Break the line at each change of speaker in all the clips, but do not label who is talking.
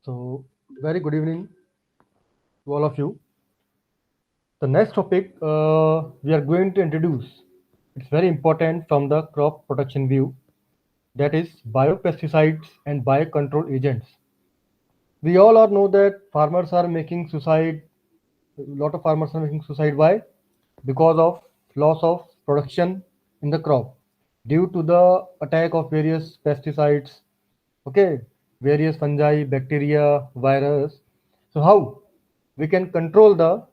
So, very good evening to all of you. The next topic we are going to introduce, it's very important from the crop protection view, that is biopesticides and biocontrol agents. We all are know that farmers are making suicide. A lot of farmers are making suicide. Why? Because of loss of production in the crop due to the attack of various pesticides. Okay, various fungi, bacteria, virus. So how we can control the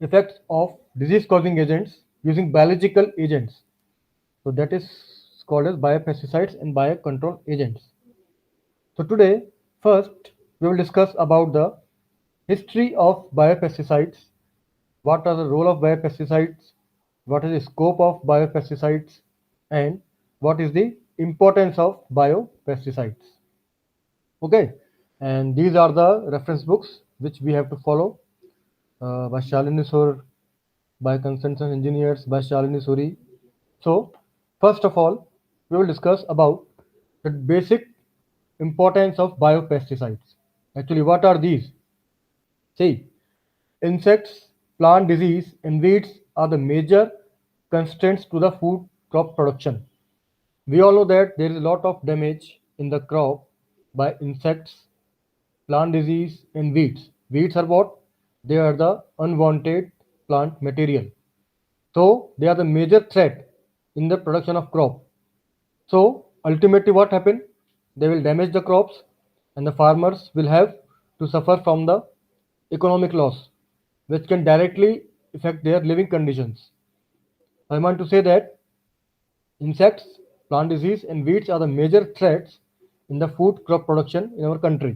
effects of disease causing agents using biological agents? So that is called as biopesticides and biocontrol agents. So today, first we will discuss about the history of biopesticides, what are the role of biopesticides, what is the scope of biopesticides, and what is the importance of biopesticides. Okay, and these are the reference books which we have to follow by Shalini Sur, by Consensus Engineers, by Shalini Suri. So, first of all, we will discuss about the basic importance of biopesticides. Actually, what are these? See, insects, plant disease, and weeds are the major constraints to the food crop production. We all know that there is a lot of damage in the crop by insects, plant disease, and weeds. Weeds are what? They are the unwanted plant material. So they are the major threat in the production of crop. So ultimately what happen? They will damage the crops and the farmers will have to suffer from the economic loss which can directly affect their living conditions. I want to say that insects, plant disease and weeds are the major threats in the food crop production in our country.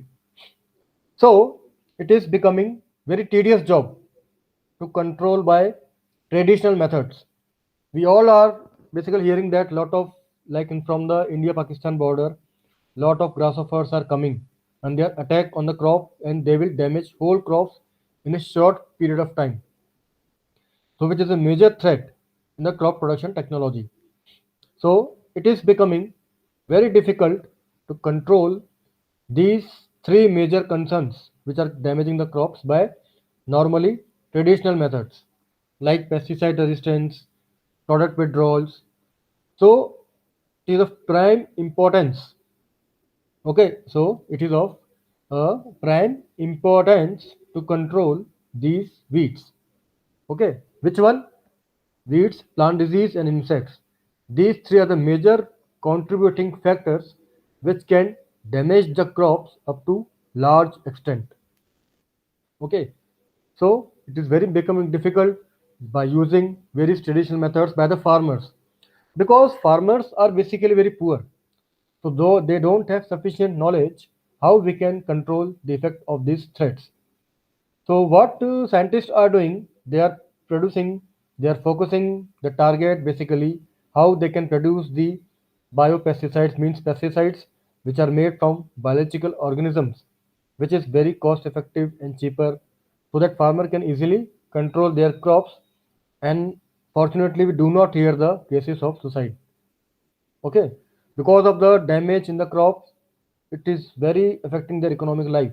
So it is becoming very tedious job to control by traditional methods. We all are basically hearing that lot of, like in from the India Pakistan border, lot of grasshoppers are coming and they attack on the crop and they will damage whole crops in a short period of time. So which is a major threat in the crop production technology. So it is becoming very difficult to control these three major concerns which are damaging the crops by normally traditional methods like pesticide resistance, product withdrawals. So it is of prime importance. Okay, so it is of prime importance to control these weeds. Okay, which one? Weeds, plant disease, and insects. These three are the major contributing factors which can damage the crops up to large extent. Okay, so it is very becoming difficult by using various traditional methods by the farmers because farmers are basically very poor. So though they don't have sufficient knowledge how we can control the effect of these threats. So what scientists are doing, they are producing, they are focusing the target basically how they can produce the biopesticides, means pesticides which are made from biological organisms, which is very cost effective and cheaper, so that farmer can easily control their crops. And fortunately, we do not hear the cases of suicide. Okay, because of the damage in the crops, it is very affecting their economic life.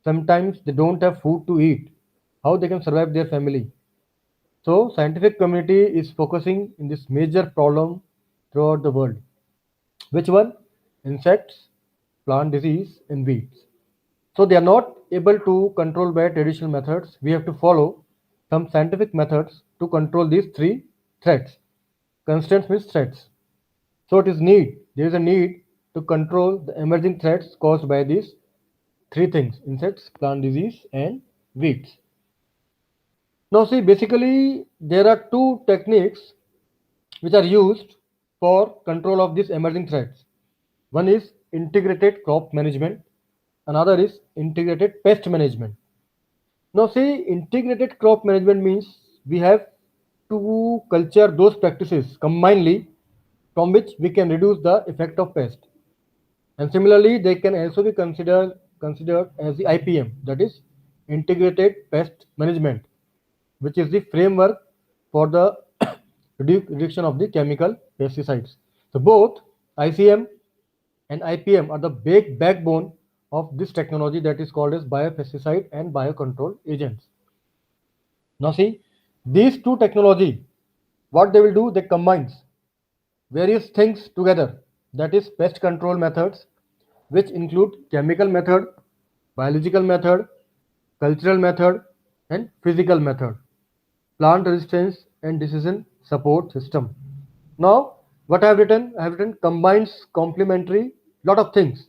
Sometimes they don't have food to eat, how they can survive their family. So scientific community is focusing in this major problem throughout the world. Which one? Insects, plant disease and weeds. So they are not able to control by traditional methods. We have to follow some scientific methods to control these three threats. Constraints means threats. So it is need. There is a need to control the emerging threats caused by these three things: insects, plant disease, and weeds. Now, see, basically, there are two techniques which are used for control of these emerging threats. One is integrated crop management, another is integrated pest management. Now, see, integrated crop management means we have to culture those practices combinedly from which we can reduce the effect of pest. And similarly, they can also be considered as the IPM, that is integrated pest management, which is the framework for the reduction of the chemical pesticides. So both ICM and IPM are the big backbone of this technology that is called as biopesticide and biocontrol agents. Now see, these two technology, what they will do, they combines various things together. That is pest control methods, which include chemical method, biological method, cultural method, and physical method, plant resistance and decision support system. Now, what I have written? I have written combines complementary lot of things.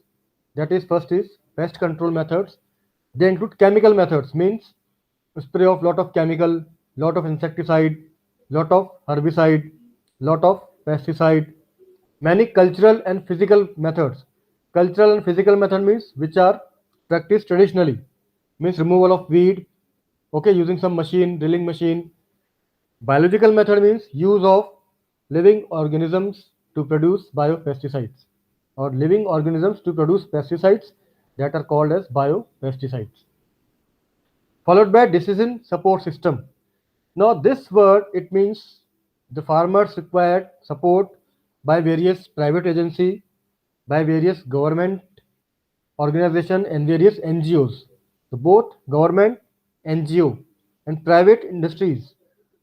That is, first is pest control methods. They include chemical methods, means spray of lot of chemical, lot of insecticide, lot of herbicide, lot of pesticide. Many cultural and physical methods. Cultural and physical method means which are practiced traditionally, means removal of weed, okay, using some machine, drilling machine. Biological method means use of living organisms to produce biopesticides, or living organisms to produce pesticides that are called as biopesticides. Followed by decision support system. Now this word, it means the farmers required support by various private agency, by various government organization and various NGOs. So both government, NGO and private industries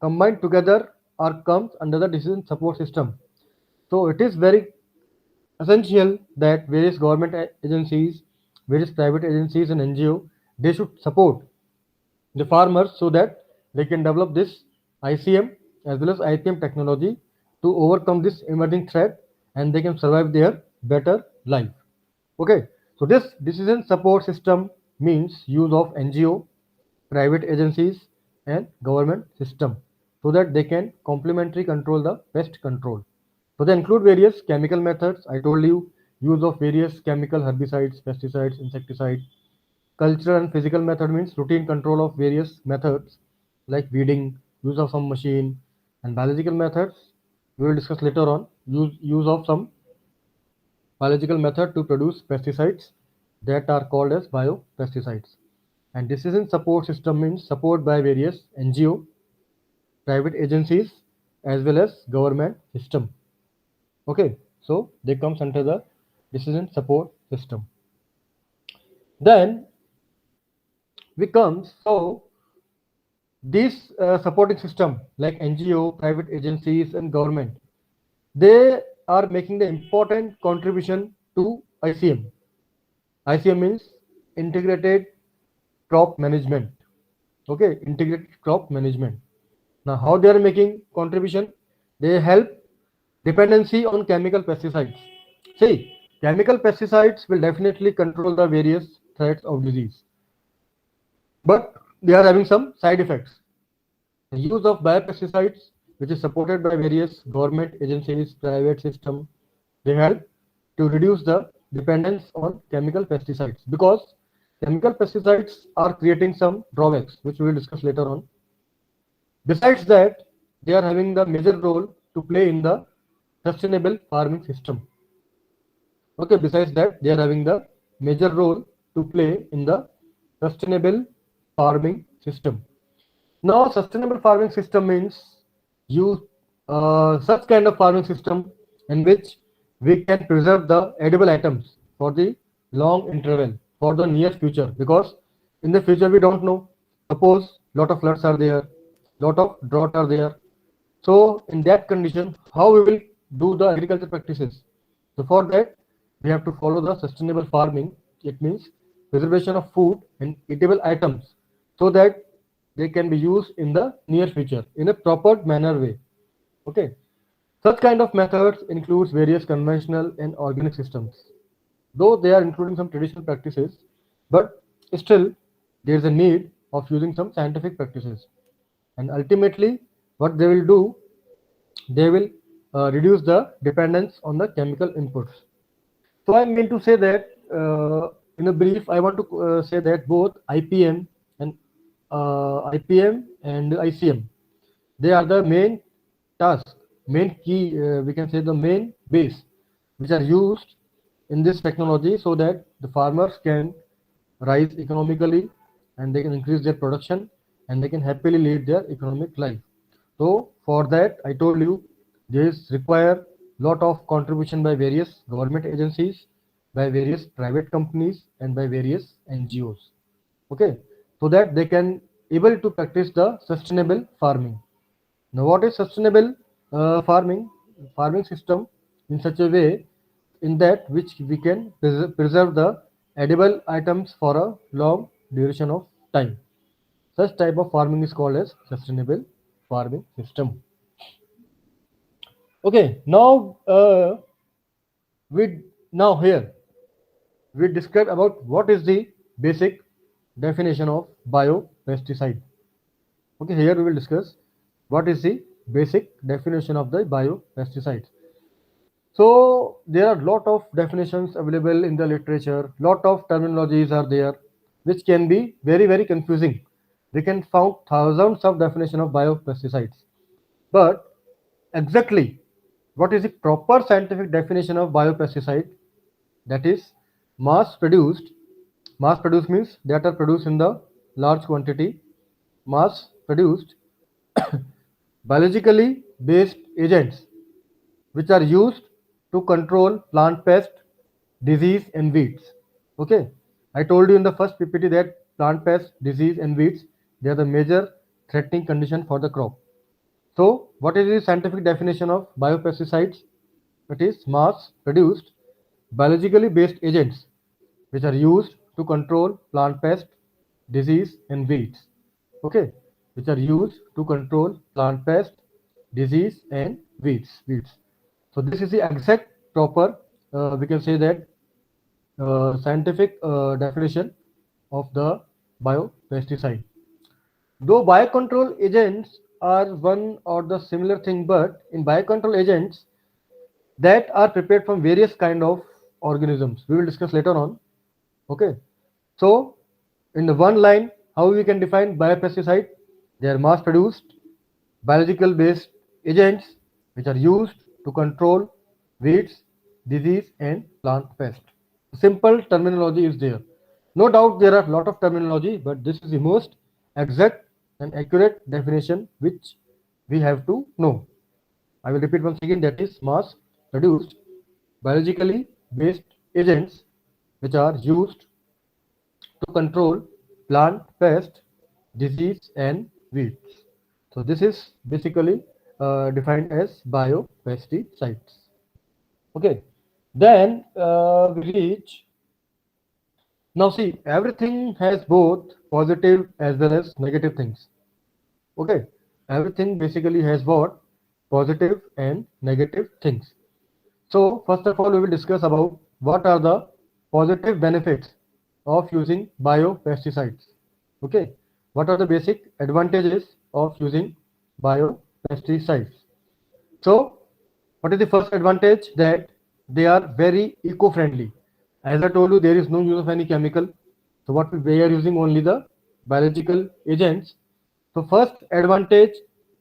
combined together are comes under the decision support system. So it is very essential that various government agencies, various private agencies and NGO, they should support the farmers so that they can develop this ICM as well as IPM technology to overcome this emerging threat, and they can survive their better life. Okay, so this decision support system means use of NGO, private agencies, and government system so that they can complementary control the pest control. So they include various chemical methods. I told you, use of various chemical herbicides, pesticides, insecticides. Cultural and physical method means routine control of various methods like weeding, use of some machine, and biological methods we will discuss later on. Use of some biological method to produce pesticides that are called as biopesticides. And decision support system means support by various NGO, private agencies, as well as government system. Okay, so they comes under the decision support system. Then we come, so these supporting system like NGO, private agencies, and government, they are making the important contribution to ICM. ICM means integrated crop management. Okay, integrated crop management. Now, how they are making contribution? They help dependency on chemical pesticides. See, chemical pesticides will definitely control the various threats of disease, but they are having some side effects. The use of biopesticides, which is supported by various government agencies, private system, they help to reduce the dependence on chemical pesticides, because chemical pesticides are creating some drawbacks, which we will discuss later on. Besides that, they are having the major role to play in the sustainable farming system. Okay, besides that, they are having the major role to play in the sustainable farming system. Now, sustainable farming system means you such kind of farming system in which we can preserve the edible items for the long interval, for the near future, because in the future we don't know. Suppose lot of floods are there, lot of drought are there. So in that condition, how we will do the agriculture practices? So for that, we have to follow the sustainable farming. It means preservation of food and eatable items so that they can be used in the near future in a proper manner way. Okay. Such kind of methods includes various conventional and organic systems. Though they are including some traditional practices, but still there is a need of using some scientific practices. And ultimately, what they will do, they will reduce the dependence on the chemical inputs. So I mean to say that in a brief, I want to say that both IPM and ICM, they are the main task, main key, we can say the main base, which are used in this technology so that the farmers can rise economically, and they can increase their production, and they can happily lead their economic life. So for that, I told you, this require lot of contribution by various government agencies, by various private companies and by various NGOs. Okay, so that they can able to practice the sustainable farming. Now, what is sustainable farming? Farming system in such a way in that which we can preserve the edible items for a long duration of time. Such type of farming is called as sustainable farming system. Okay, now we now here we describe about what is the basic definition of biopesticide. Okay, here we will discuss what is the basic definition of the biopesticides. So there are lot of definitions available in the literature, lot of terminologies are there, which can be very confusing. We can find thousands of definition of biopesticides, but exactly what is the proper scientific definition of biopesticide? That is mass produced. Mass produced means that are produced in the large quantity. Mass produced biologically based agents which are used to control plant pest, disease and weeds. Okay, I told you in the first PPT that plant pest, disease and weeds, they are the major threatening condition for the crop. So what is the scientific definition of biopesticides? It is mass produced biologically based agents which are used to control plant pest, disease and weeds. Okay, which are used to control plant pest, disease and weeds. So this is the exact proper, we can say that scientific definition of the biopesticide. Though biocontrol agents are one or the similar thing, but in biocontrol agents that are prepared from various kind of organisms, we will discuss later on. Okay, so in the one line, how we can define biopesticide? They are mass produced biological based agents which are used to control weeds, disease and plant pest. Simple terminology is there. No doubt there are a lot of terminology, but this is the most exact and accurate definition which we have to know. I will repeat once again, that is mass produced biologically based agents which are used to control plant pest, disease and weeds. So this is basically defined as biopesticides. Okay, then we reach now. See, everything has both positive as well as negative things. Okay, everything basically has what positive and negative things. So first of all, we will discuss about what are the positive benefits of using biopesticides. Okay, what are the basic advantages of using biopesticides? So, what is the first advantage? That they are very eco-friendly. As I told you, there is no use of any chemical. So, what we are using only the biological agents. So, first advantage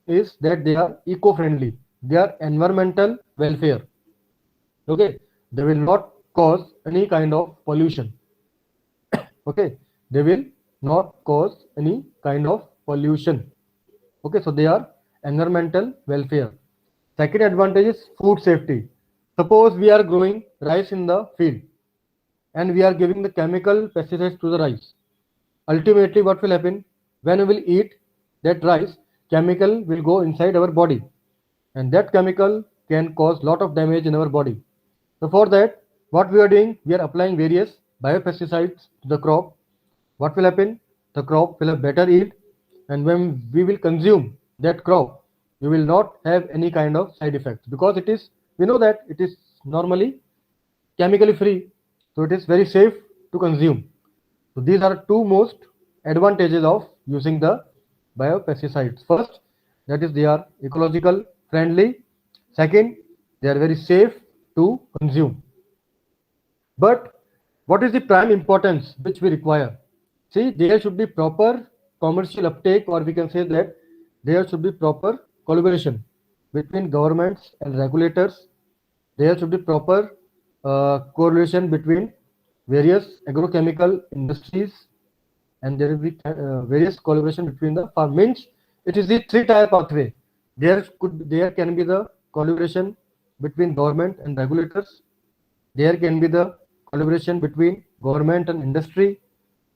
is that they are eco-friendly. They are environmental welfare. Okay, they will not cause any kind of pollution. Okay, they will not cause any kind of pollution. Okay, so they are environmental welfare. Second advantage is food safety. Suppose we are growing rice in the field and we are giving the chemical pesticides to the rice. Ultimately, what will happen? When we will eat that rice, chemical will go inside our body, and that chemical can cause lot of damage in our body. So for that, what we are doing, we are applying various biopesticides to the crop. What will happen? The crop will have better yield, and when we will consume that crop, we will not have any kind of side effects because it is, we know that it is normally chemically free, so it is very safe to consume. So these are two most advantages of using the biopesticides. First, that is they are ecological friendly. Second, they are very safe to consume. But what is the prime importance which we require? See, there should be proper commercial uptake, or we can say that there should be proper collaboration between governments and regulators. There should be proper correlation between various agrochemical industries, and there will be various collaboration between the farm. Means it is the three-tier pathway. There can be the collaboration between government and regulators. There can be the collaboration between government and industry.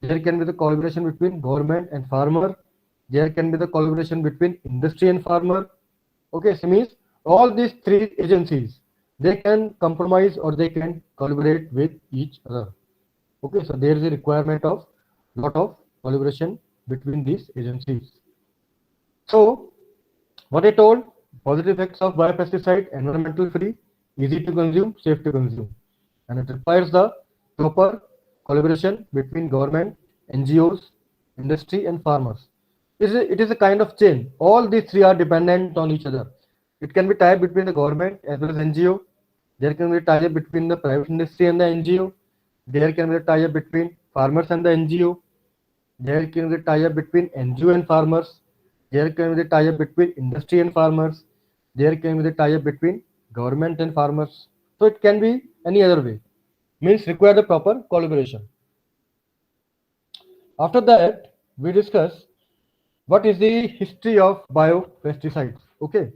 There can be the collaboration between government and farmer. There can be the collaboration between industry and farmer. Okay, so means all these three agencies, they can compromise or they can collaborate with each other. Okay, so there is a requirement of lot of collaboration between these agencies. So what I told, positive effects of biopesticide, environmental free, easy to consume, safe to consume. And it requires the proper collaboration between government, NGOs, industry and farmers. It is a kind of chain. All these three are dependent on each other. It can be tied between the government as well as NGO. There can be a tie-up between the private industry and the NGO. There can be a tie-up between farmers and the NGO. There can be a tie-up between NGO and farmers. There can be a tie-up between industry and farmers. There can be a tie-up between government and farmers. So it can be any other way. Means require the proper collaboration. After that, we discuss what is the history of biopesticides. Okay.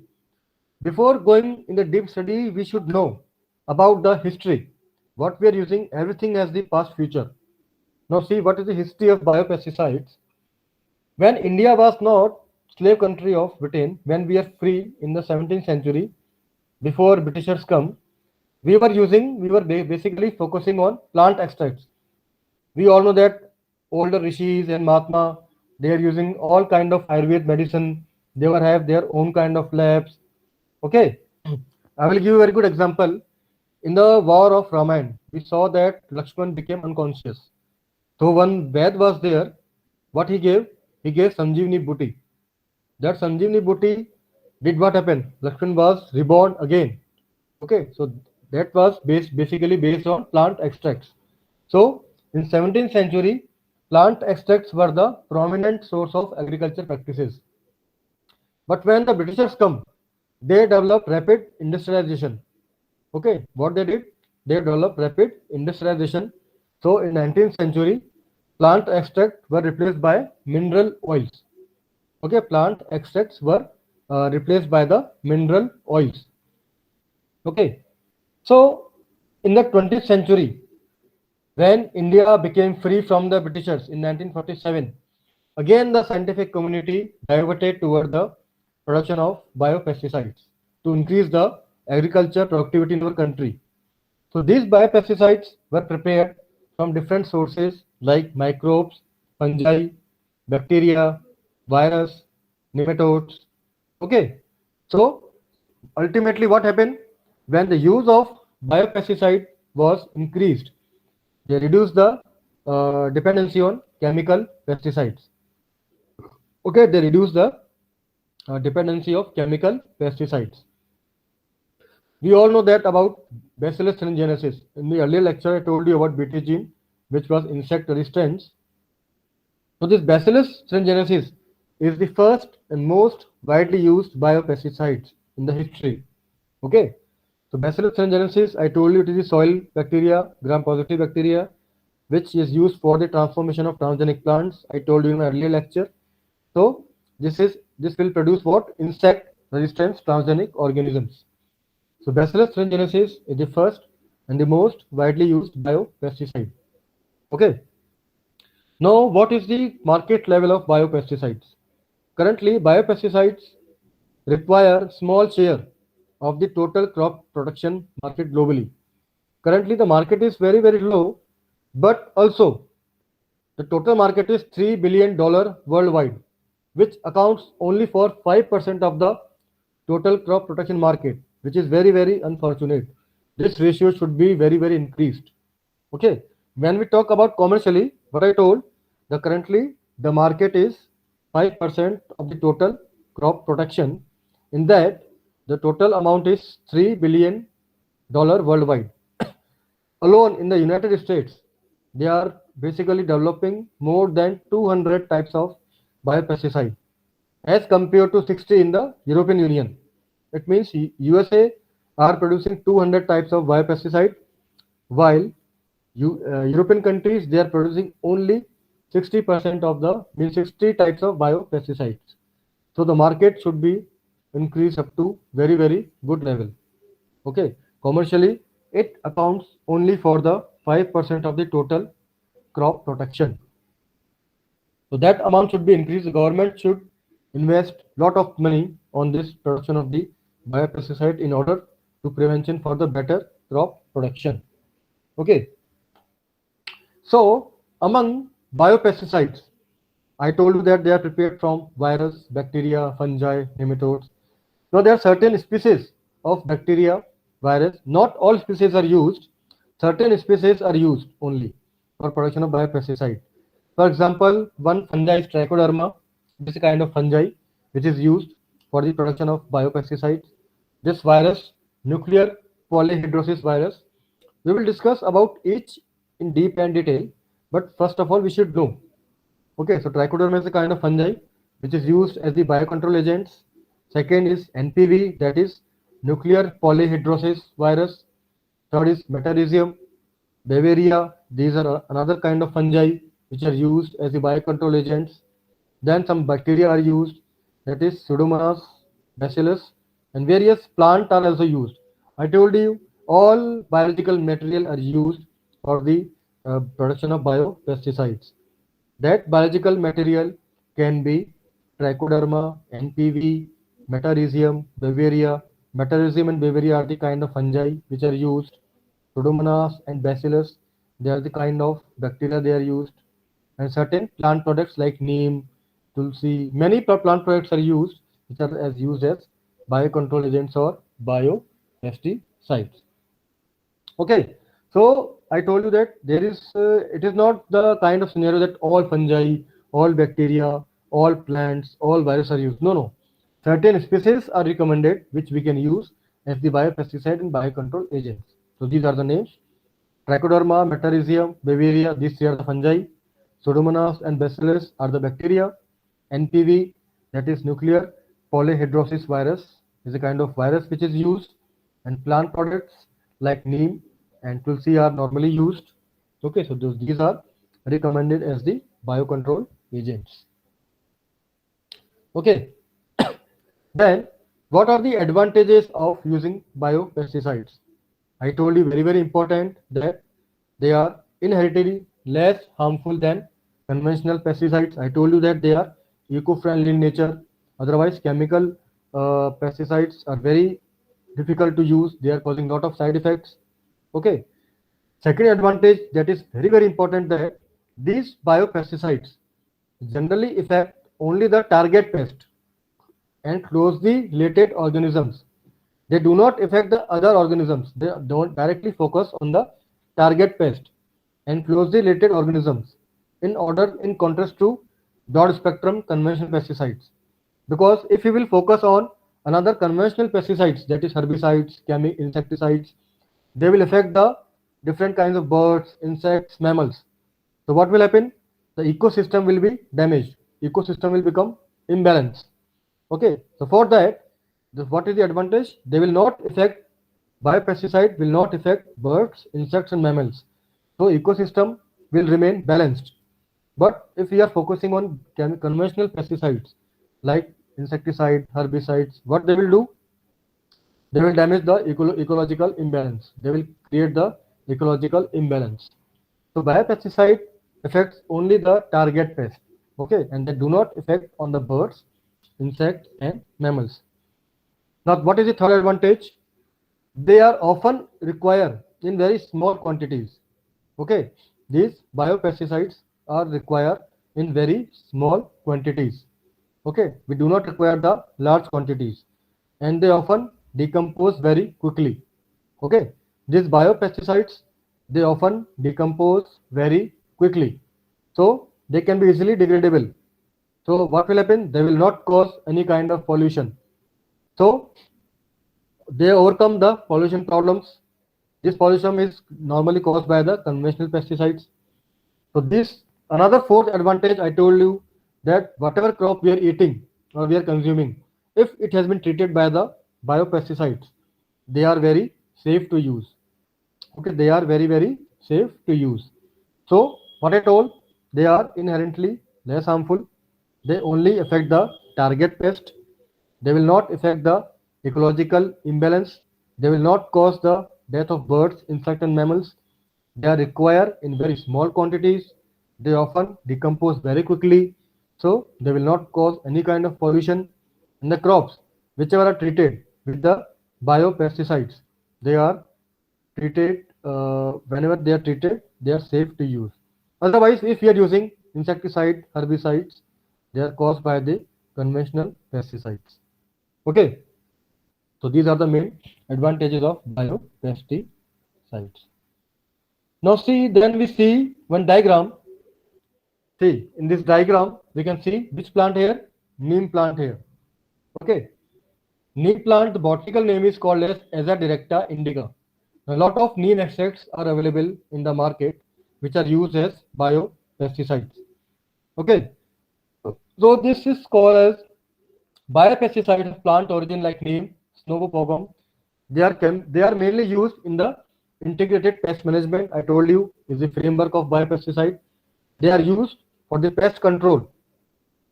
Before going in the deep study, we should know about the history. What we are using everything as the past future. Now see what is the history of biopesticides. When India was not slave country of Britain, when we are free in the 17th century, before Britishers come, we were basically focusing on plant extracts. We all know that older rishis and Mahatma, they are using all kind of Ayurved medicine. They will have their own kind of labs. Okay, I will give you a very good example. In the war of Ramayana, we saw that Lakshman became unconscious. So one Ved was there. What he gave? He gave Sanjeevani Bhuti. That Sanjeevani Bhuti did what happened? Lakshman was reborn again. Okay, so that was basically based on plant extracts. So in 17th century, plant extracts were the prominent source of agriculture practices. But when the Britishers come, they developed rapid industrialization. Okay, what they did? They developed rapid industrialization. So in 19th century, plant extracts were replaced by mineral oils. Okay, plant extracts were replaced by the mineral oils. Okay, so in the 20th century, when India became free from the Britishers in 1947, again the scientific community diverted toward the production of biopesticides to increase the agriculture productivity in our country. So these biopesticides were prepared from different sources like microbes, fungi, bacteria, virus, nematodes. Okay, so ultimately what happened when the use of biopesticide was increased, they reduced the dependency on chemical pesticides. Okay, they reduced the dependency of chemical pesticides. We all know that about Bacillus thuringiensis. In the earlier lecture, I told you about Bt gene, which was insect resistance. So this Bacillus thuringiensis is the first and most widely used biopesticides in the history. Okay. So Bacillus thuringiensis, I told you it is the soil bacteria, gram-positive bacteria, which is used for the transformation of transgenic plants. I told you in my earlier lecture. So this will produce what? Insect resistance transgenic organisms. So Bacillus thuringiensis is the first and the most widely used biopesticide. Okay. Now, what is the market level of biopesticides? Currently, biopesticides require small share of the total crop production market globally. Currently, the market is very low, but also the total market is $3 billion worldwide, which accounts only for 5% of the total crop protection market, which is very unfortunate. This ratio should be very increased. Okay, when we talk about commercially, what I told, currently the market is 5% of the total crop protection. In that, the total amount is $3 billion worldwide. Alone in the United States, they are basically developing more than 200 types of biopesticide as compared to 60 in the European Union. It means USA are producing 200 types of biopesticide, while European countries, they are producing only 60% of the 60 types of biopesticides. So the market should be increased up to very good level. Okay, commercially it accounts only for the 5% of the total crop protection. So that amount should be increased. The government should invest lot of money on this production of the biopesticide in order to prevention for the better crop production. Okay. So among biopesticides, I told you that they are prepared from virus, bacteria, fungi, nematodes. Now there are certain species of bacteria, virus. Not all species are used. Certain species are used only for production of biopesticide. For example, one fungi is Trichoderma. This is a kind of fungi which is used for the production of biopesticides. This virus, nuclear polyhedrosis virus. We will discuss about each in deep and detail. But first of all, we should know. Okay, so Trichoderma is a kind of fungi which is used as the biocontrol agents. Second is NPV, that is nuclear polyhedrosis virus. Third is Metarhizium, Bavaria. These are another kind of fungi which are used as the biocontrol agents. Then some bacteria are used, that is Pseudomonas, Bacillus, and various plant are also used. I told you all biological material are used for the production of biopesticides. That biological material can be Trichoderma, NPV, Metarhizium, Bavaria. Metarhizium and Bavaria are the kind of fungi which are used. Pseudomonas and Bacillus, they are the kind of bacteria they are used. And certain plant products like neem, tulsi, many plant products are used which are as used as biocontrol agents or biopesticides. Okay, so I told you that it is not the kind of scenario that all fungi, all bacteria, all plants, all viruses are used. No, no. Certain species are recommended which we can use as the biopesticide and biocontrol agents. So these are the names: Trichoderma, Metarhizium, Bavaria. These three are the fungi. Pseudomonas and Bacillus are the bacteria. NPV, that is nuclear polyhedrosis virus, is a kind of virus which is used, and plant products like neem and tulsi are normally used. Okay, so these are recommended as the biocontrol agents. Okay, then what are the advantages of using biopesticides? I told you very important that they are inherently less harmful than conventional pesticides. I told you that they are eco-friendly in nature. Otherwise, chemical pesticides are very difficult to use. They are causing lot of side effects. Okay. Second advantage that is very important, that these biopesticides generally affect only the target pest and closely related organisms. They do not affect the other organisms. They don't directly focus on the target pest and closely related organisms in contrast to broad spectrum conventional pesticides. Because if you will focus on another conventional pesticides, that is herbicides, insecticides, they will affect the different kinds of birds, insects, mammals. So what will happen? The ecosystem will be damaged. Ecosystem will become imbalanced. Okay, so for that, what is the advantage? They will not affect, biopesticide will not affect birds, insects and mammals. So ecosystem will remain balanced. But if we are focusing on conventional pesticides like insecticide, herbicides, what they will do? They will damage the ecological imbalance. They will create the ecological imbalance. So biopesticide affects only the target pest, okay, and they do not affect on the birds, insects, and mammals. Now, what is the third advantage? They are often required in very small quantities. Okay, these biopesticides are required in very small quantities. Okay, we do not require the large quantities, and they often decompose very quickly. Okay, these biopesticides, they often decompose very quickly, so they can be easily degradable. So what will happen? They will not cause any kind of pollution. So they overcome the pollution problems. This pollution is normally caused by the conventional pesticides. So this another fourth advantage, I told you that whatever crop we are eating or we are consuming, if it has been treated by the biopesticides, they are very safe to use. Okay, they are very safe to use. So what I told, they are inherently less harmful. They only affect the target pest. They will not affect the ecological imbalance. They will not cause the death of birds, insects and mammals. They are required in very small quantities. They often decompose very quickly, so they will not cause any kind of pollution in the crops, whichever are treated with the biopesticides. They are treated, whenever they are treated, they are safe to use. Otherwise, if we are using insecticide, herbicides, they are caused by the conventional pesticides. Okay, so these are the main advantages of biopesticides. Now see, then we see one diagram. See, in this diagram, we can see which plant here? Neem plant here. Okay. Neem plant, the botanical name is called as Aza directa indica. A lot of neem extracts are available in the market, which are used as biopesticides. Okay. So this is called as biopesticides of plant origin like neem, snowbopogum. They are mainly used in the integrated pest management. I told you is the framework of biopesticide. They are used for the pest control.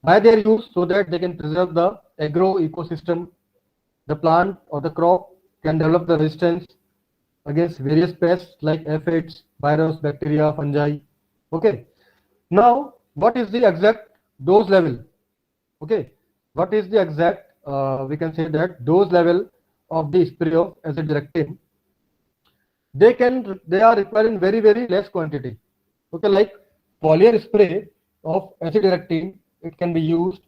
Why they are used? So that they can preserve the agro ecosystem. The plant or the crop can develop the resistance against various pests like aphids, virus, bacteria, fungi. Okay. Now, what is the exact dose level? Okay. What is the exact, we can say that dose level of the spray of azadirachtin? They are required in very less quantity. Okay, like foliar spray of azadirachtin, it can be used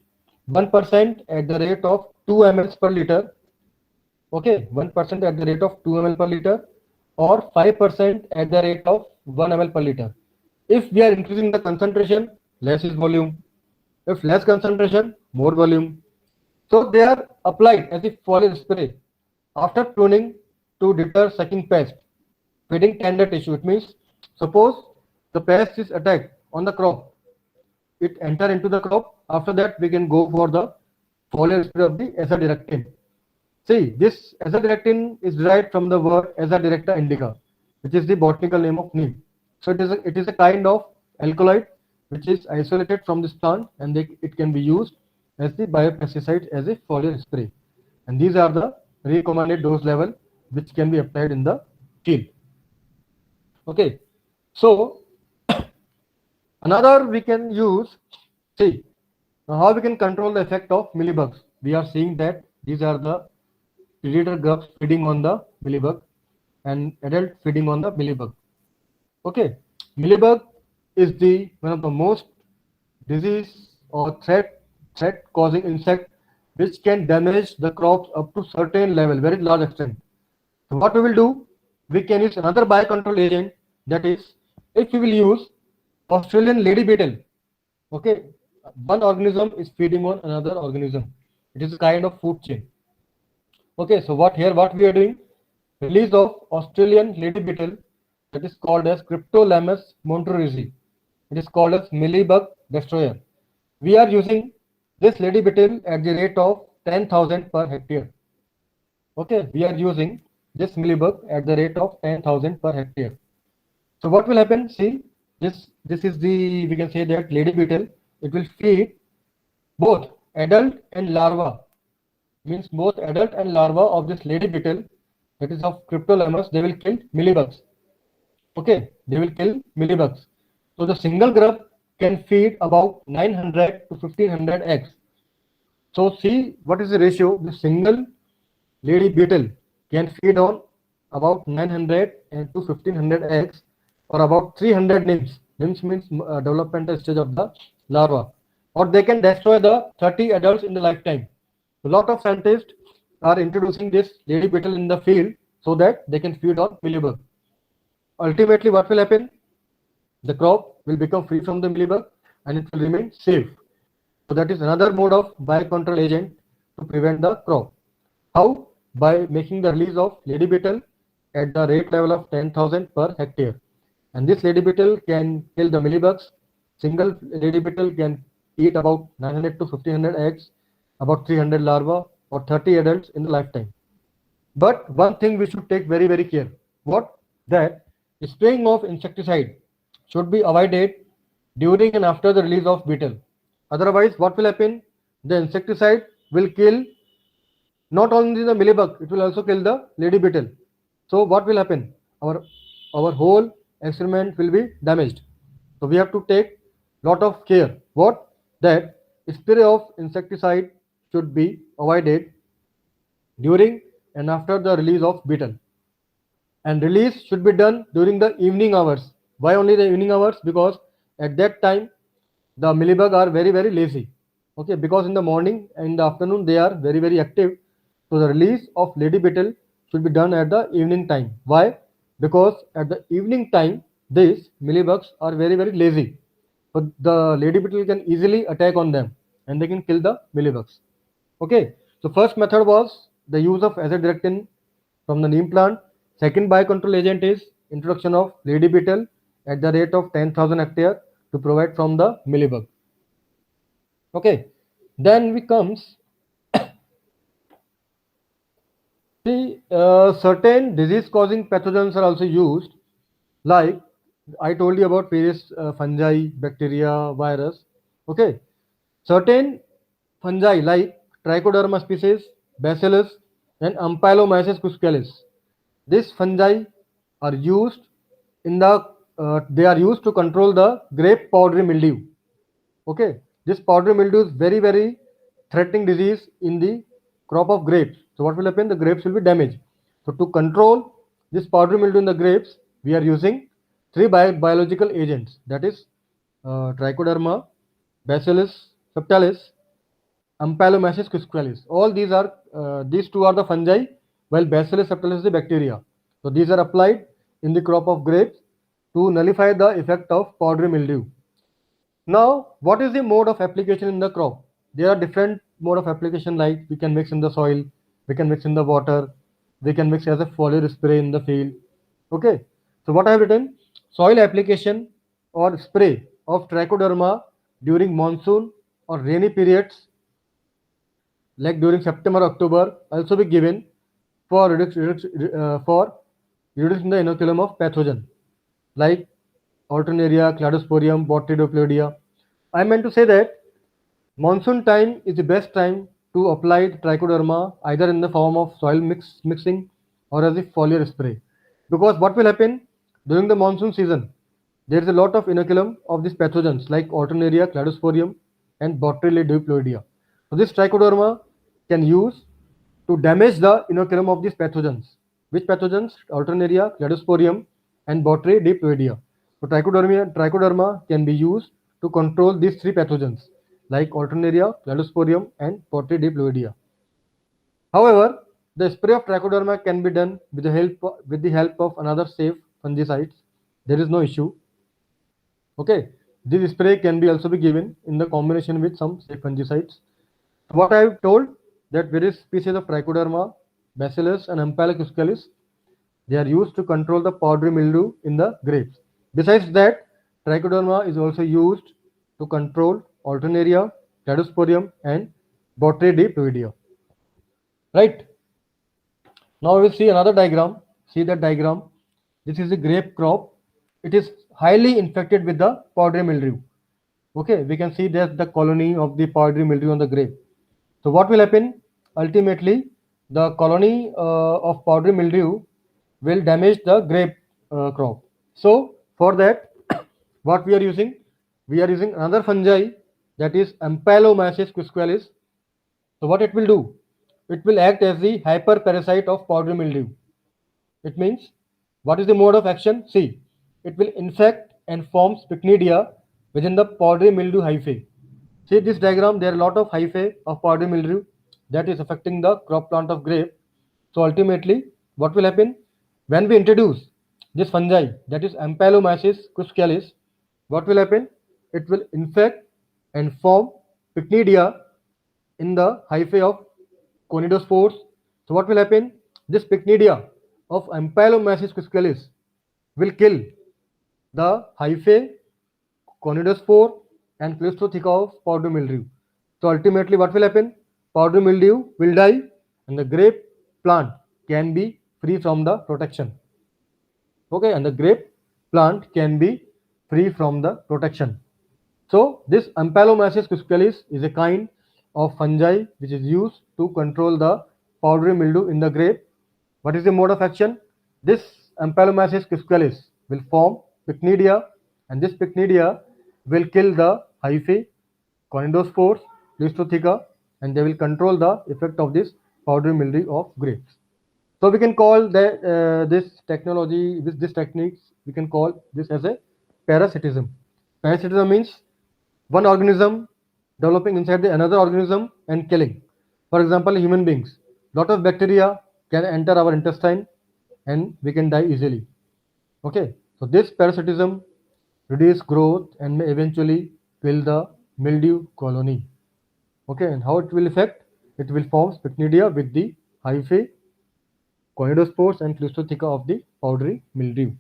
1% at the rate of 2 ml per liter. Okay, 1% at the rate of 2 ml per liter, or 5% at the rate of 1 ml per liter. If we are increasing the concentration, less is volume. If less concentration, more volume. So they are applied as a foliar spray after pruning to deter sucking pest, feeding tender tissue. It means suppose the pest is attacked on the crop, it enter into the crop. After that, we can go for the foliar spray of the azadirachtin. See, this azadirachtin is derived from the word Azadirachta indica, which is the botanical name of neem. So it is a kind of alkaloid which is isolated from this plant, and it can be used as the biopesticide as a foliar spray. And these are the recommended dose level which can be applied in the field. Okay, so another we can use. See, now how we can control the effect of millibugs. We are seeing that these are the predator grubs feeding on the millibug and adult feeding on the millibug. Okay, millibug is the one of the most disease or threat causing insect which can damage the crops up to certain level, very large extent. So what we will do, we can use another biocontrol agent, that is, if we will use Australian lady beetle. Okay, one organism is feeding on another organism. It is a kind of food chain. Okay, so what we are doing, release of Australian lady beetle, that is called as Cryptolamus montreusi. It is called as millibug destroyer. We are using this lady beetle at the rate of 10,000 per hectare. Okay, we are using this millibug at the rate of 10,000 per hectare. So what will happen? See, this is the, we can say that lady beetle. It will feed both adult and larva, means both adult and larva of this lady beetle, that is of Cryptolamus, they will kill millibugs. Okay, they will kill millibugs. So the single grub can feed about 900 to 1500 eggs. So see what is the ratio. The single lady beetle can feed on about 900 and to 1500 eggs, or about 300 nymphs. Nymphs means developmental stage of the larva. Or they can destroy the 30 adults in the lifetime. A lot of scientists are introducing this lady beetle in the field so that they can feed on millibug. Ultimately, what will happen? The crop will become free from the millibug and it will remain safe. So that is another mode of biocontrol agent to prevent the crop. How? By making the release of lady beetle at the rate level of 10,000 per hectare. And this lady beetle can kill the millibugs. Single lady beetle can eat about 900 to 1500 eggs, about 300 larvae, or 30 adults in the lifetime. But one thing we should take very care. What? That spraying of insecticide should be avoided during and after the release of beetle. Otherwise, what will happen? The insecticide will kill not only the millibug, it will also kill the lady beetle. So what will happen? Our whole experiment will be damaged. So we have to take lot of care. What? That spray of insecticide should be avoided during and after the release of beetle. And release should be done during the evening hours. Why only the evening hours? Because at that time the millibug are very lazy. Okay, because in the morning and in the afternoon they are very active. So the release of lady beetle should be done at the evening time. Why? Because at the evening time these millibugs are very lazy. So the lady beetle can easily attack on them and they can kill the millibugs. Okay, so first method was the use of azadirachtin from the neem plant. Second biocontrol agent is introduction of lady beetle at the rate of 10,000 hectare to provide from the millibug. Okay, then we comes see certain disease causing pathogens are also used, like I told you about various fungi, bacteria, virus. Okay, certain fungi like Trichoderma species, Bacillus, and Ampylomyces cuscalis. These fungi are used in the they are used to control the grape powdery mildew. Okay, this powdery mildew is very threatening disease in the crop of grapes. So what will happen? The grapes will be damaged. So to control this powdery mildew in the grapes, we are using three biological agents. That is Trichoderma, Bacillus subtilis, Ampylomyces cuscalis. All these two are the fungi, while Bacillus subtilis is the bacteria. So these are applied in the crop of grapes to nullify the effect of powdery mildew. Now, what is the mode of application in the crop? There are different mode of application, like we can mix in the soil, we can mix in the water, we can mix as a foliar spray in the field. Okay. So what I have written, soil application or spray of trichoderma during monsoon or rainy periods, like during September, October, also be given for for reducing the inoculum of pathogen, like Alternaria, Cladosporium, Botrytis. I meant to say that monsoon time is the best time to apply the trichoderma either in the form of soil mixing or as a foliar spray. Because what will happen during the monsoon season? There is a lot of inoculum of these pathogens like Alternaria, Cladosporium, and Botrytis diploidea. So this trichoderma can use to damage the inoculum of these pathogens. Which pathogens? Alternaria, Cladosporium, and Botrytis diploidea. So trichoderma can be used to control these three pathogens like Alternaria, Cladosporium, and Botrytis diploidea. However, the spray of trichoderma can be done with the help of another safe fungicides. There is no issue. Okay, this spray can be also be given in the combination with some safe fungicides. What I have told, that various species of Trichoderma, Bacillus, and Ampylomyces cuscalis, they are used to control the powdery mildew in the grapes. Besides that, Trichoderma is also used to control Alternaria, Cladosporium, and Botrytis diploidea. Right. Now we will see another diagram. See that diagram. This is a grape crop. It is highly infected with the powdery mildew. Okay, we can see that the colony of the powdery mildew on the grape. So what will happen? Ultimately, the colony of powdery mildew will damage the grape crop. So for that, what we are using? We are using another fungi, that is Ampylomyces cuscalis. So what it will do? It will act as the hyperparasite of powdery mildew. It means, what is the mode of action? See, it will infect and form pycnidia within the powdery mildew hyphae. See this diagram, there are a lot of hyphae of powdery mildew that is affecting the crop plant of grape. So ultimately, what will happen? When we introduce this fungi, that is Ampylomyces cuscalis, what will happen? It will infect and form pycnidia in the hyphae of conidospores. So what will happen? This pycnidia of Ampylomyces cuscalis will kill the hyphae, conidospore, and Cleistotheca of powdery mildew. So ultimately, what will happen? Powdery mildew will die, and the grape plant can be free from the protection. Okay, and the grape plant can be free from the protection. So this Ampylomyces cuscalis is a kind of fungi which is used to control the powdery mildew in the grape. What is the mode of action? This Ampylomyces cuscalis will form pycnidia, and this pycnidia will kill the hyphae, conidospores, Listotheca, and they will control the effect of this powdery mildew of grapes. So we can call this technology, this techniques, we can call this as a parasitism. Parasitism means one organism developing inside the another organism and killing. For example, human beings, lot of bacteria can enter our intestine and we can die easily. Okay, so this parasitism reduce growth and may eventually kill the mildew colony. Okay, and how it will affect? It will form pycnidia with the hyphae, conidospores, and Cleistotheca of the powdery mildew.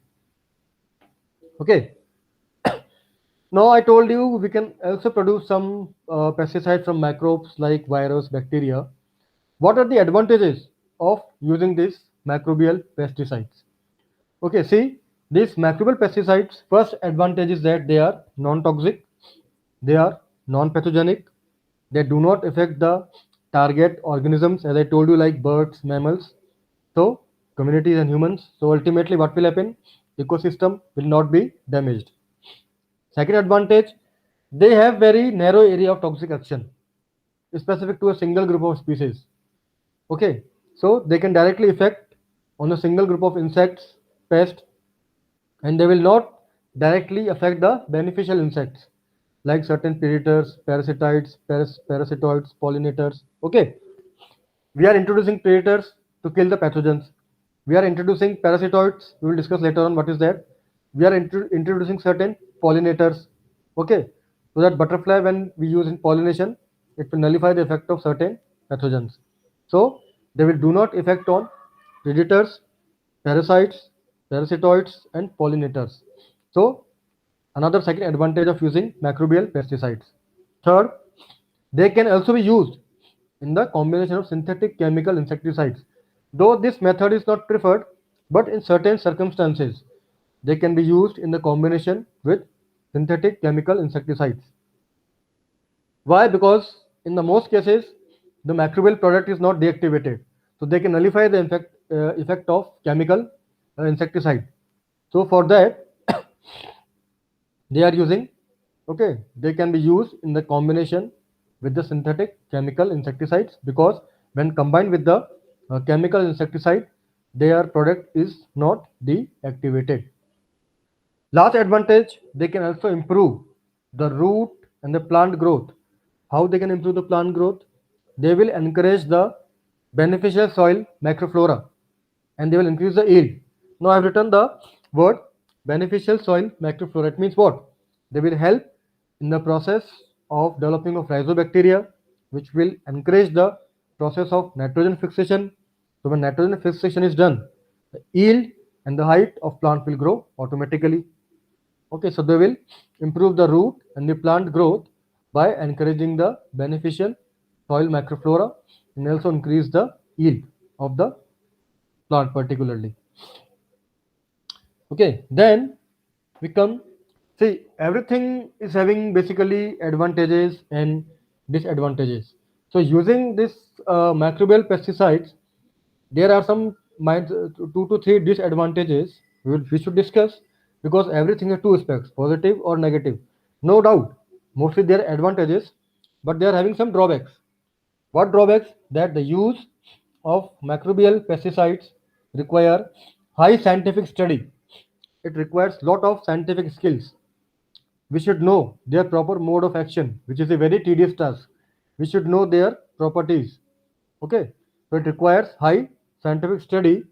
Okay, now I told you we can also produce some pesticides from microbes like virus, bacteria. What are the advantages of using these microbial pesticides? Okay, see, these microbial pesticides, first advantage is that they are non-toxic, they are non-pathogenic, they do not affect the target organisms, as I told you, like birds, mammals, so communities and humans. So ultimately, what will happen? Ecosystem will not be damaged. Second advantage, they have very narrow area of toxic action, specific to a single group of species. Okay, so they can directly affect on a single group of insects, pests, and they will not directly affect the beneficial insects like certain predators, parasitides, parasitoids, pollinators. Okay, we are introducing predators to kill the pathogens. We are introducing parasitoids. We will discuss later on what is that. We are introducing certain pollinators. Okay, so that butterfly, when we use in pollination, it will nullify the effect of certain pathogens. So they will do not affect on predators, parasites, parasitoids, and pollinators. So another second advantage of using microbial pesticides. Third, they can also be used in the combination of synthetic chemical insecticides. Though this method is not preferred, but in certain circumstances, they can be used in the combination with synthetic chemical insecticides. Why? Because in the most cases, the microbial product is not deactivated, so they can nullify the effect of chemical insecticide. So for that, they are using, okay, they can be used in the combination with the synthetic chemical insecticides, because when combined with the chemical insecticide, their product is not deactivated. Last advantage, they can also improve the root and the plant growth. How they can improve the plant growth? They will encourage the beneficial soil microflora and they will increase the yield. Now I have written the word beneficial soil microflora. It means what? They will help in the process of developing of rhizobacteria, which will encourage the process of nitrogen fixation. So when nitrogen fixation is done, the yield and the height of plant will grow automatically. Okay, so they will improve the root and the plant growth by encouraging the beneficial soil microflora and also increase the yield of the plant particularly. Okay, then we come, see, everything is having basically advantages and disadvantages. So using this microbial pesticides, there are some 2 to 3 disadvantages we should discuss, because everything has two aspects, positive or negative. No doubt, mostly there are advantages, but they are having some drawbacks. What drawbacks? That the use of microbial pesticides require high scientific study. It requires lot of scientific skills. We should know their proper mode of action, which is a very tedious task. We should know their properties. Okay, so it requires high scientific study,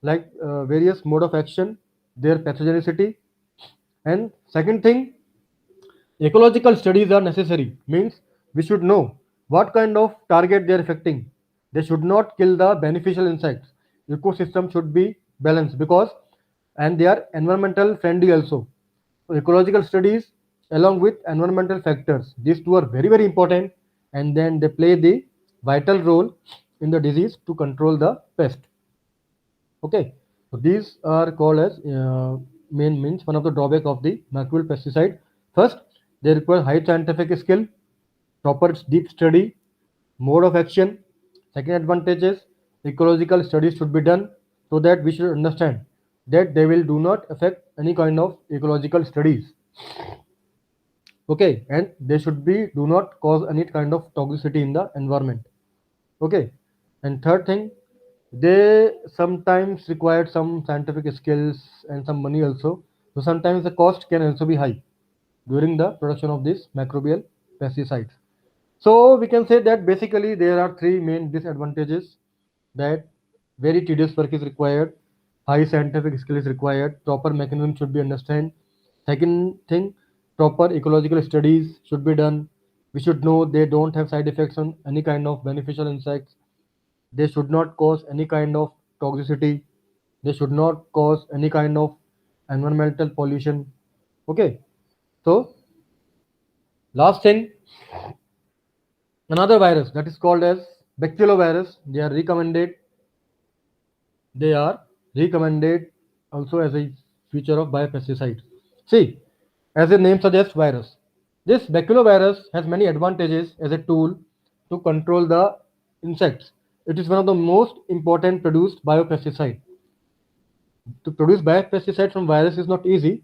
like various mode of action, their pathogenicity, and second thing, ecological studies are necessary. Means we should know what kind of target they are affecting. They should not kill the beneficial insects. Ecosystem should be balanced, because and they are environmental friendly also. So ecological studies along with environmental factors. These two are very important, and then they play the vital role in the disease to control the pest. Okay, so these are called as main means one of the drawback of the microbial pesticide. First, they require high scientific skill, proper deep study, mode of action. Second advantage is ecological studies should be done, so that we should understand that they will do not affect any kind of ecological studies. Okay, and they should be do not cause any kind of toxicity in the environment. Okay, and third thing, they sometimes require some scientific skills and some money also. So sometimes the cost can also be high during the production of these microbial pesticides. So we can say that basically there are three main disadvantages, that very tedious work is required, high scientific skill is required, proper mechanism should be understood. Second thing, proper ecological studies should be done. We should know they don't have side effects on any kind of beneficial insects. They should not cause any kind of toxicity. They should not cause any kind of environmental pollution. Okay. So last thing, another virus that is called as bacterovirus. They are recommended also as a feature of biopesticide. See, as the name suggests, virus. This baculovirus has many advantages as a tool to control the insects. It is one of the most important produced biopesticide. To produce biopesticide from virus is not easy,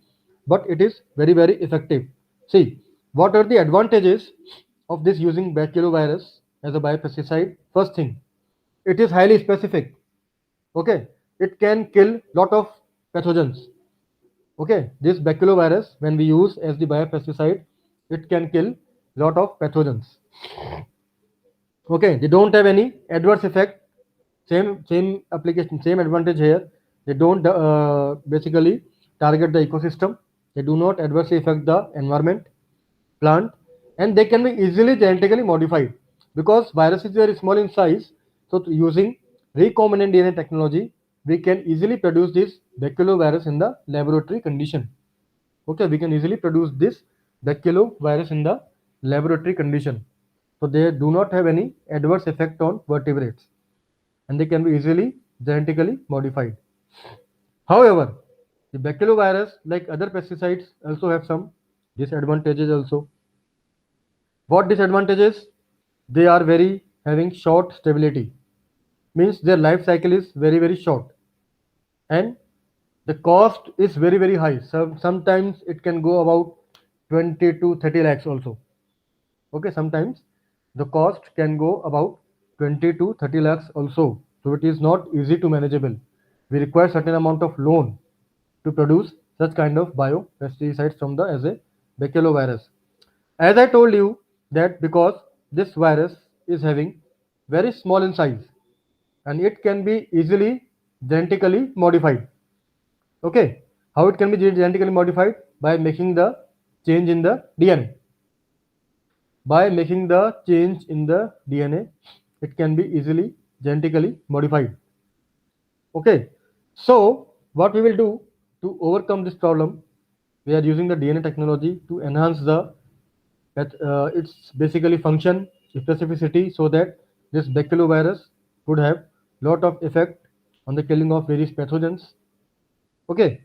but it is very very effective. See, what are the advantages of this using baculovirus as a biopesticide? First thing, it is highly specific. Okay, it can kill lot of pathogens. Okay, this baculovirus when we use as the biopesticide, it can kill lot of pathogens. Okay, they don't have any adverse effect. Same application, same advantage here. They don't basically target the ecosystem. They do not adversely affect the environment, plant, and they can be easily genetically modified because virus is very small in size. So using recombinant DNA technology, we can easily produce this baculovirus in the laboratory condition. Okay, we can easily produce this baculovirus in the laboratory condition. So they do not have any adverse effect on vertebrates, and they can be easily genetically modified. However, the baculovirus, like other pesticides, also have some disadvantages also. What disadvantages? They are very having short stability, means their life cycle is very very short, and the cost is very very high. Sometimes it can go about 20 to 30 lakhs also. Okay, sometimes the cost can go about 20 to 30 lakhs also. So it is not easy to manageable. We require certain amount of loan to produce such kind of biopesticides from the as a baculovirus. As I told you that because this virus is having very small in size and it can be easily genetically modified. Okay, how it can be genetically modified? By making the change in the DNA. By making the change in the DNA, it can be easily genetically modified. Okay, so what we will do to overcome this problem, we are using the DNA technology to enhance the its basically function specificity so that this baculovirus could have lot of effect on the killing of various pathogens. Okay,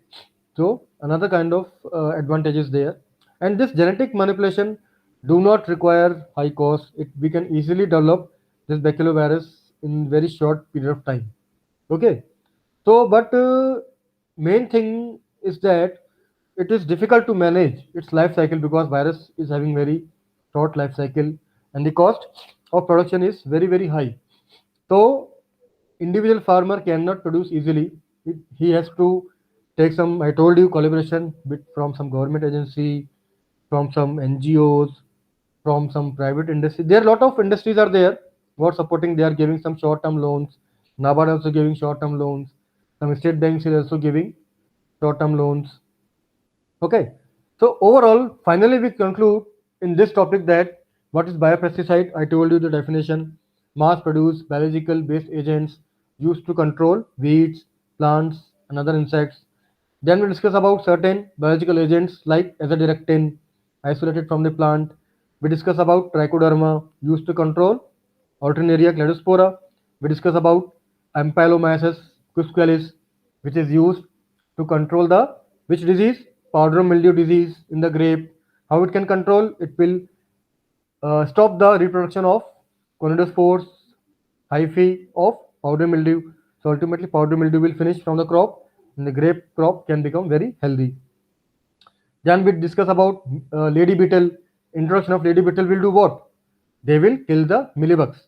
so another kind of advantage is there, and this genetic manipulation do not require high cost. We can easily develop this baculovirus in very short period of time. Okay, so but main thing is that it is difficult to manage its life cycle because virus is having very short life cycle, and the cost of production is very very high. So individual farmer cannot produce easily. He has to take some, I told you, collaboration from some government agency, from some NGOs, from some private industry. There are a lot of industries are there who are supporting. They are giving some short-term loans. NABARD also giving short-term loans. Some state banks is also giving short-term loans. Okay. So overall, finally we conclude in this topic that what is biopesticide? I told you the definition. Mass-produced biological-based agents used to control weeds, plants, and other insects. Then we discuss about certain biological agents like azadirachtin, isolated from the plant. We discuss about trichoderma, used to control Alternaria cladospora. We discuss about Ampylomyces quisqualis, which is used to control the which disease? Powder mildew disease in the grape. How it can control? It will stop the reproduction of conidospores, hyphae of powder mildew. So ultimately, powder mildew will finish from the crop, and the grape crop can become very healthy. Then we discuss about lady beetle. Introduction of lady beetle will do what? They will kill the millibugs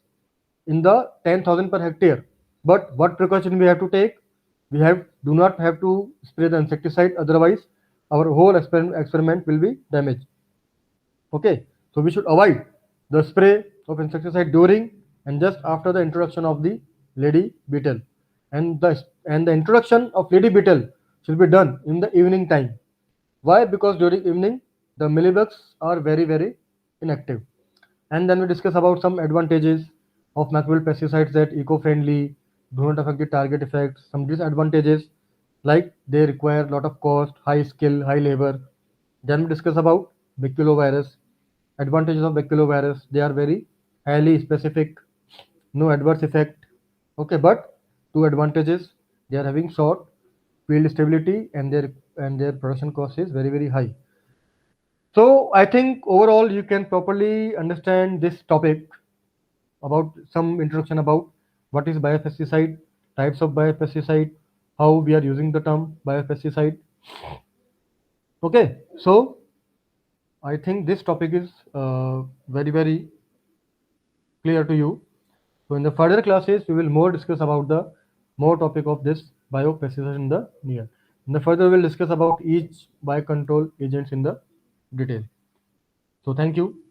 in the 10,000 per hectare. But what precaution we have to take? We have do not have to spray the insecticide, otherwise our whole experiment will be damaged. Okay, so we should avoid the spray of insecticide during and just after the introduction of the lady beetle, and the introduction of lady beetle should be done in the evening time. Why? Because during evening the millibugs are very inactive. And then we discuss about some advantages of macrobal pesticides that eco-friendly, do not affect the target effects. Some disadvantages like they require a lot of cost, high skill, high labor. Then we discuss about baculovirus. Advantages of baculovirus, they are very highly specific, no adverse effect. Okay, but two advantages, they are having short field stability and their production cost is very high. So I think overall you can properly understand this topic about some introduction about what is biopesticide, types of biopesticide, how we are using the term biopesticide. Okay, so I think this topic is very clear to you. So in the further classes, we will more discuss about the more topic of this biopesticide in the near. In the further, we will discuss about each biocontrol agents in the detail. So thank you.